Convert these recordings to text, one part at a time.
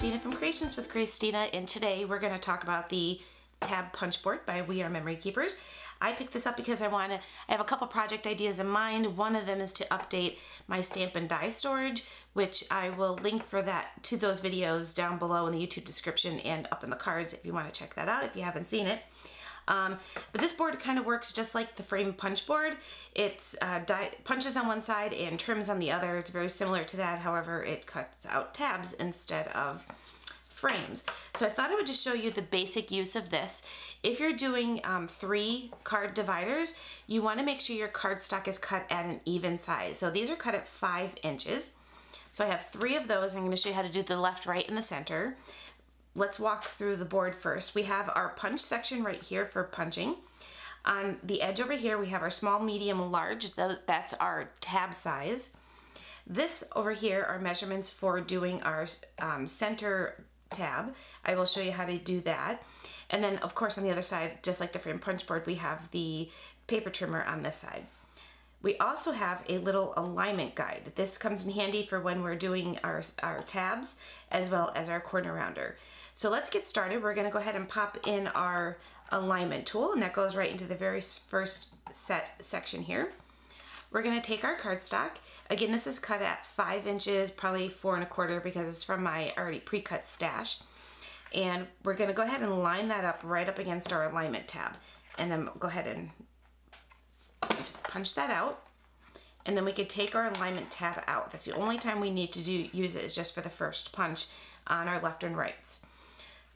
Christina from Creations with Christina, and today we're going to talk about the Tab Punch Board by We Are Memory Keepers. I picked this up because I have a couple project ideas in mind. One of them is to update my stamp and die storage, which I will link for that to those videos down below in the YouTube description and up in the cards if you want to check that out if you haven't seen it. But this board kind of works just like the frame punch board. It's punches on one side and trims on the other. It's very similar to that, however it cuts out tabs instead of frames. So I thought I would just show you the basic use of this. If you're doing 3 card dividers, you want to make sure your cardstock is cut at an even size. So these are cut at 5 inches. So I have 3 of those. I'm going to show you how to do the left, right, and the center. Let's walk through the board first. We have our punch section right here for punching. On the edge over here, we have our small, medium, large. That's our tab size. This over here are measurements for doing our center tab. I will show you how to do that. And then, of course, on the other side, just like the frame punch board, we have the paper trimmer on this side. We also have a little alignment guide. This comes in handy for when we're doing our tabs as well as our corner rounder. So let's get started. We're going to go ahead and pop in our alignment tool, and that goes right into the very first section here. We're going to take our cardstock. Again, this is cut at 5 inches, probably 4 1/4 because it's from my already pre-cut stash. And we're going to go ahead and line that up right up against our alignment tab. And then go ahead and just punch that out. And then we could take our alignment tab out. That's the only time we need to use it, is just for the first punch on our left and rights.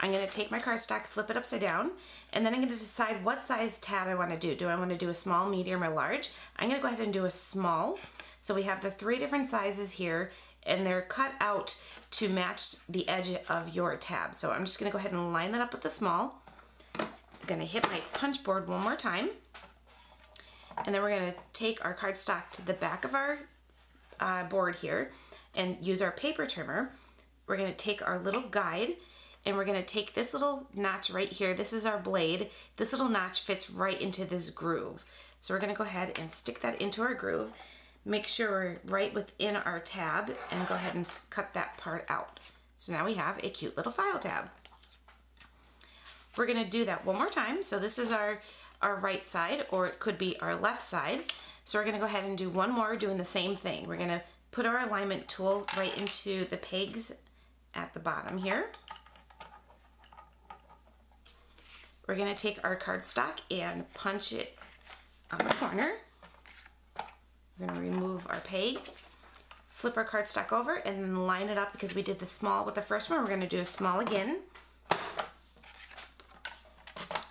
I'm going to take my cardstock, flip it upside down, and then I'm going to decide what size tab I want to do. Do I want to do a small, medium, or large? I'm going to go ahead and do a small. So we have the 3 different sizes here, and they're cut out to match the edge of your tab. So I'm just going to go ahead and line that up with the small. I'm going to hit my punch board one more time. And then we're going to take our cardstock to the back of our board here and use our paper trimmer. We're going to take our little guide, and we're going to take this little notch right here. This is our blade. This little notch fits right into this groove. So we're going to go ahead and stick that into our groove. Make sure we're right within our tab and go ahead and cut that part out. So now we have a cute little file tab. We're going to do that one more time. So this is our right side, or it could be our left side. So we're going to go ahead and do one more doing the same thing. We're going to put our alignment tool right into the pegs at the bottom here. We're going to take our cardstock and punch it on the corner. We're going to remove our peg, flip our cardstock over, and then line it up because we did the small with the first one. We're going to do a small again.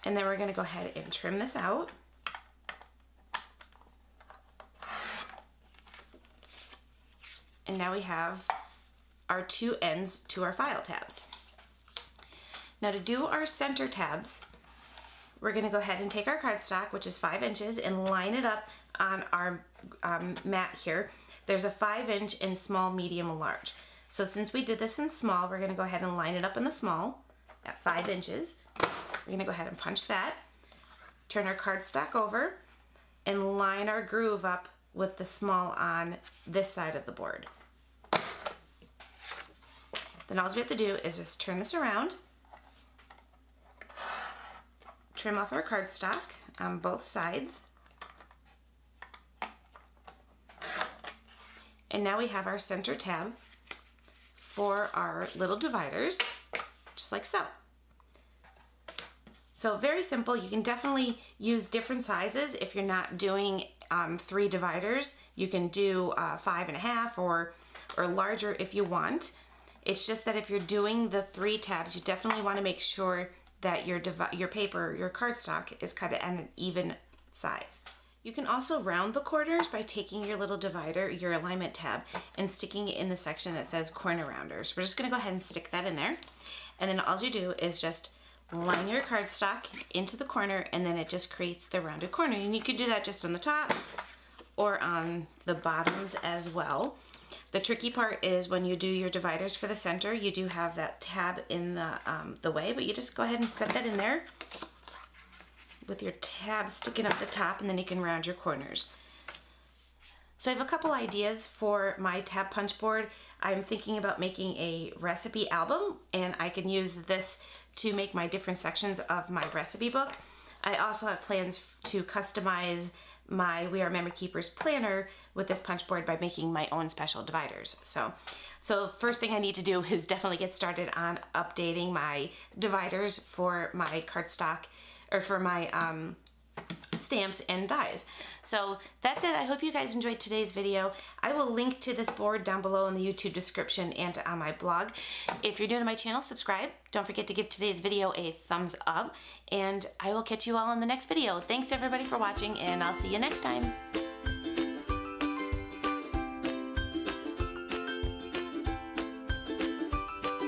And then we're going to go ahead and trim this out. And now we have our 2 ends to our file tabs. Now to do our center tabs, we're going to go ahead and take our cardstock, which is 5 inches, and line it up on our mat here. There's a 5-inch in small, medium, and large. So since we did this in small, we're going to go ahead and line it up in the small at 5 inches. We're going to go ahead and punch that, turn our cardstock over, and line our groove up with the small on this side of the board. Then all we have to do is just turn this around, trim off our cardstock on both sides, and now we have our center tab for our little dividers, just like so. So very simple. You can definitely use different sizes if you're not doing 3 dividers. You can do 5 1/2 or larger if you want. It's just that if you're doing the 3 tabs, you definitely want to make sure that your paper, your cardstock, is cut at an even size. You can also round the corners by taking your little divider, your alignment tab, and sticking it in the section that says corner rounders. We're just going to go ahead and stick that in there. And then all you do is just line your cardstock into the corner, and then it just creates the rounded corner. And you could do that just on the top or on the bottoms as well. The tricky part is when you do your dividers for the center, you do have that tab in the way, but you just go ahead and set that in there with your tab sticking up the top, and then you can round your corners. So I have a couple ideas for my tab punch board. I'm thinking about making a recipe album, and I can use this to make my different sections of my recipe book. I also have plans to customize my We Are Memory Keepers planner with this punch board by making my own special dividers. So first thing I need to do is definitely get started on updating my dividers for my cardstock, or for my stamps and dies. So that's it. I hope you guys enjoyed today's video. I will link to this board down below in the YouTube description and on my blog. If you're new to my channel, subscribe. Don't forget to give today's video a thumbs up, and I will catch you all in the next video. Thanks everybody for watching, and I'll see you next time.